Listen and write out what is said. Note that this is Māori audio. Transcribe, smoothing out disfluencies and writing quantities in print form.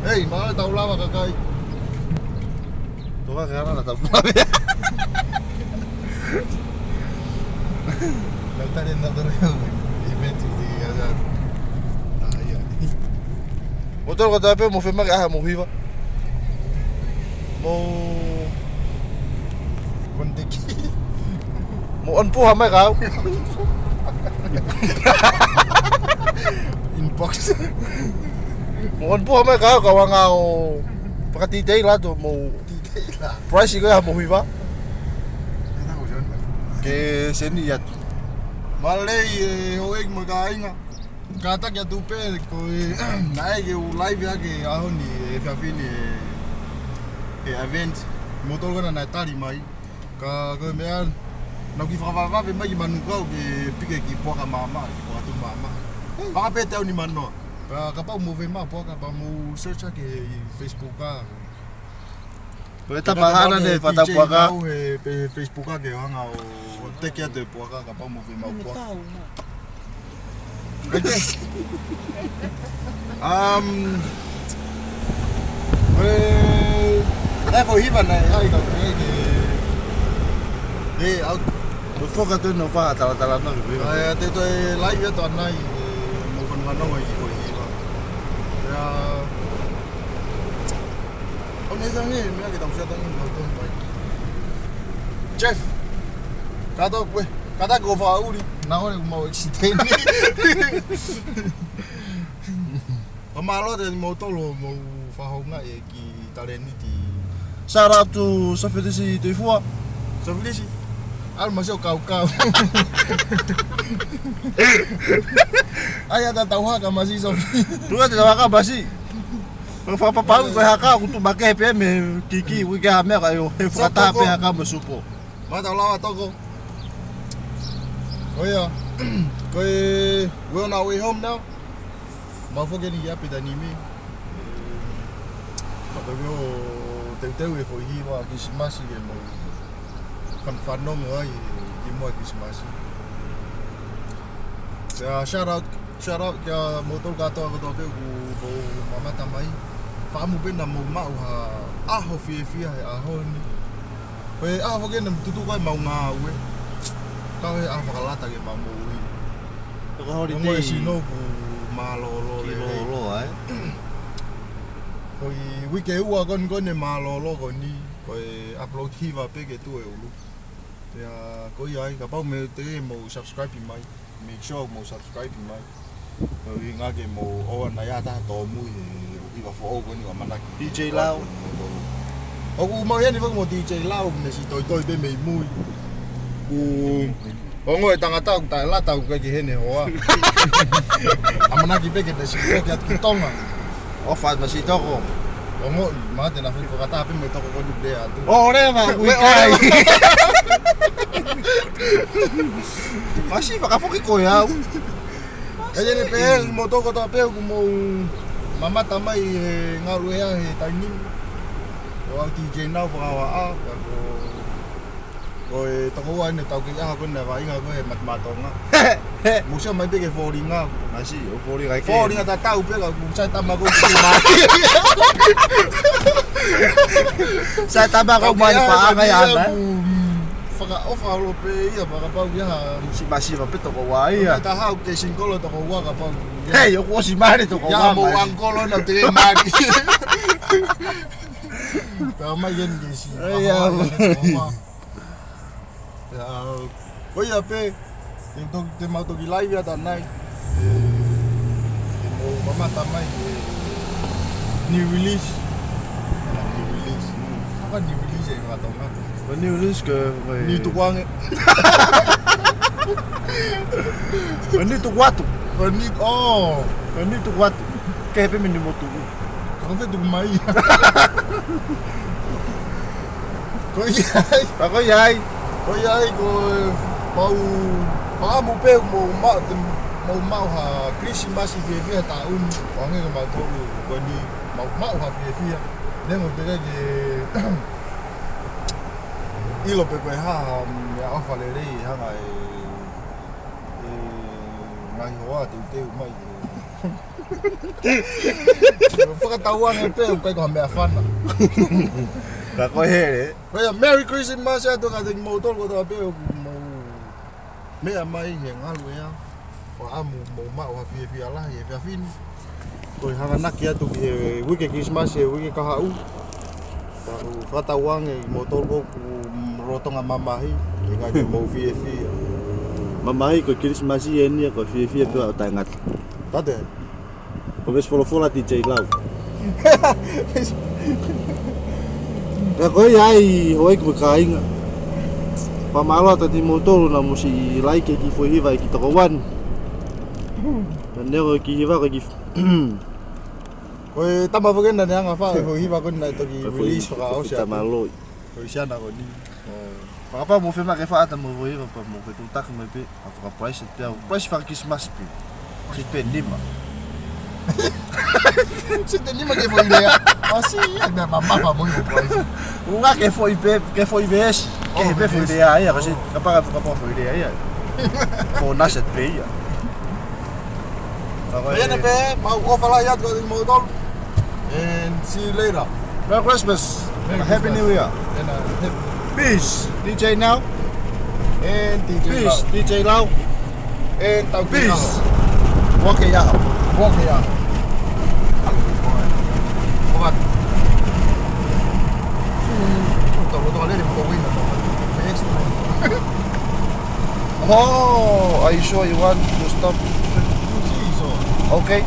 Hey, mana tahu lama kakak? Tuh kan karena tahu lama. Nanti dia nak terus event di ada. Ah ya. Motor kata apa mau filmar mau hiba. Mau Kontiki. mau onpu hamai kau. Inbox. Mau onpu hamai kau kawang kau. Pakai titik lah tu mau Titik lah. price juga mau hiba. Tahu jangan. Ke sini ya. Malay hoek magainga. Kata kya tupe ko naik ke live ya ke ahon ni fafini ke event motor ko na tali mai ka ko mean na ki fa be mai manu ko ke pike ki poka mama ko tu mama pa pe teu ni mano ka pa mo ve ma poka pa mo search ke Facebook ka Kita bahana de fata puaka. Pe Facebook ka ke hanga o te kia de poka ka pa mo ve ma poka Level hiva na ai ka out Foca tu no fa tala no. ai te to live ya to nai mo kon ngano ai ko hiva ya on est dernier mais que dans ce temps on va tomber Jeff kada go fa uri na hore mo exiteni Pamalo de motolo mo fa honga e ki taleni ti Shout out to Sofidisi Tuifua. Sofidisi. Al masih kau. Ayah tak tahu hak masih Sofi. Tu kan tidak makan basi. Papa ko haka untuk pakai PM Kiki wika me kayo. Fata pe haka mesupo. Mata lawa toko. Oh yeah. We're on our way home now. Ma forget ni yapi dan ini. Mata go teu e foi hiwa Christmas e mo. Kan no mo ai di mo Christmas. Ya shout out ke motor gato aku tu ku mama tamai. Famu ben na mo mau ha aho fi aho ni. We forget na tutu ko mau ngawe. Kau kalata ke mamu. Ko holiday. Mo sino ku malolo lolo ai. Koi wiki ua kon ne malolo koni koi upload hiva peke tu e ulu. Ya koi ai ka pau me te mo subscribe mai. Make sure mo subscribe mai. Koi ngake mo o na ya ta to mu hiva fo koni wa mana DJ Lau. O ku mo yani mo DJ Lau me si toi be me mu. Ku ngoi tangata ta la ta ku ke hene hoa. Amana ki peke te si ke at kitonga. Ofat masih toko. Ongo mate na fuko kata ape mo toko ko duble atu. Oh, rema wikai. Masih pakafoki ko ya. Kaya ni pe mo toko ta pe ko mo mama tamai ngaru ya he tani. O DJ now for our ko toko wa ne tau ki ha ko na vai nga ko he matmatonga. Musa mai pe ke foringa. Masih fori kai. Foringa ta tau pe ka musa tama ko ma. Saya tambah kau mau pa ngai ana. Faka ofa lo pe ia para pa ya Si masih pa pito ko wai ya. ta ha ke singkolo to ko wa ka pa. Hey, yo ko si mari to ko Ya wa. mo angkolo na te maki. Tama yan gisi. Ya. Ya. Oya pe. Então te mau to live ya tanai. Oh mama tamai. New release. Apa new release ya kata mama. New release ke Ni tu kuang. Ni tu watu. Ni oh. Ni tu watu. Kayak pe mini motu. Kau fe tu mai. Kau yai ko mau pe mau ha Christmas via tahun. Orang yang mau tu ko ni mau ha via. Nemo te ke ilo pe ko ha ya ofa le ri ha mai mai hoa tu mai Whakatauang e pe, kai ko mea whana. Ka koe here. Kaya, Merry Christmas e ato ka te motor ko tō pe o mea mai he ngalu ea. Wa amu mau hawhi e whia lahi e whia whini. Koi hanganaki atu ki he wike Christmas e wike kahau. Tahu whakatauang e motor ko ku rotonga mamahi. E ngai te mau whia whia. Mamahi ko Christmas e ni ko fie pe o tai ngat. Tate? Ko ves folo DJ Lau. Ya koe ai hoi ko kainga. Pamalo ta ti motor na musi like ki foi hiva ki to wan. Nero ki hiva ki Koe tama whakenda ne anga wha, koe hiwa koni nai toki release whaka au sea. Tamalo. Koe siana koni. Papa mo fe ma ke fa ta mo voi pa mo ke tu tak mo pe a price te price fa Christmas pe. Si pe lima. Sitten nima ke foi idea. Asi, agna mamma fa moi mo price. Unga ke foi ves. Ke pe foi idea ai, kasi kapag pa foi idea ai. Ko naset pe ia. Ayan pe, mau ko fala yat ko mo tol. And see you later. Merry Christmas. Happy New Year. And Peace. DJ now. and DJ Peace. DJ Lau. And tau Peace. Walk ya. Walk ya. Obat. Tol le mo win na. Oh, are you sure you want to stop? Okay.